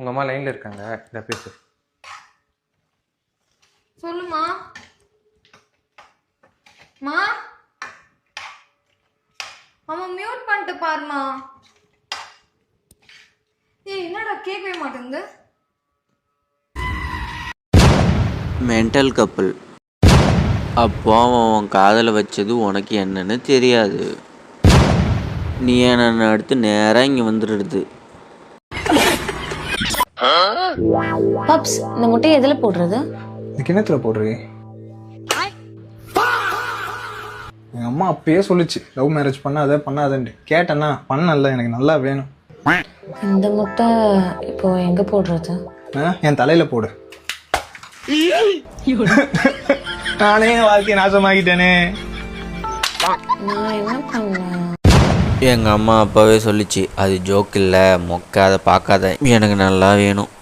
உங்கள் அம்மா லைனில் இருக்காங்க, இதை பேசு. சொல்லுமா. மா அம்மா மியூட் பண்ணிட்டு பாருமா. ஏய் என்னடா கேட்கவே மாட்டேங்குது. மென்டல் கப்பல். அப்போ அவன் காதலை வச்சது உனக்கு என்னன்னு தெரியாது. நீ என்ன அடுத்து நேராக இங்கே வந்துடுறது. பப்ஸ், இந்த முட்டையை எதில் போடுறது? இந்த கிணத்துல போடுறீ. எங்கள் அம்மா அப்பயே சொல்லிச்சு லவ் மேரேஜ் பண்ணாதன்ட்டு. கேட்டேன்னா பண்ணல, எனக்கு நல்லா வேணும். இந்த முட்டை இப்போ எங்க போடுறது? என் தலையில போடு. நானே வாழ்க்கையை நாசமாக்கிட்டேனே. நான் என்ன பண்ணேன்? எங்கள் அம்மா அப்பாவே சொல்லிச்சு, அது ஜோக் இல்லை, மொக்காத பார்க்காத, எனக்கு நல்லா வேணும்.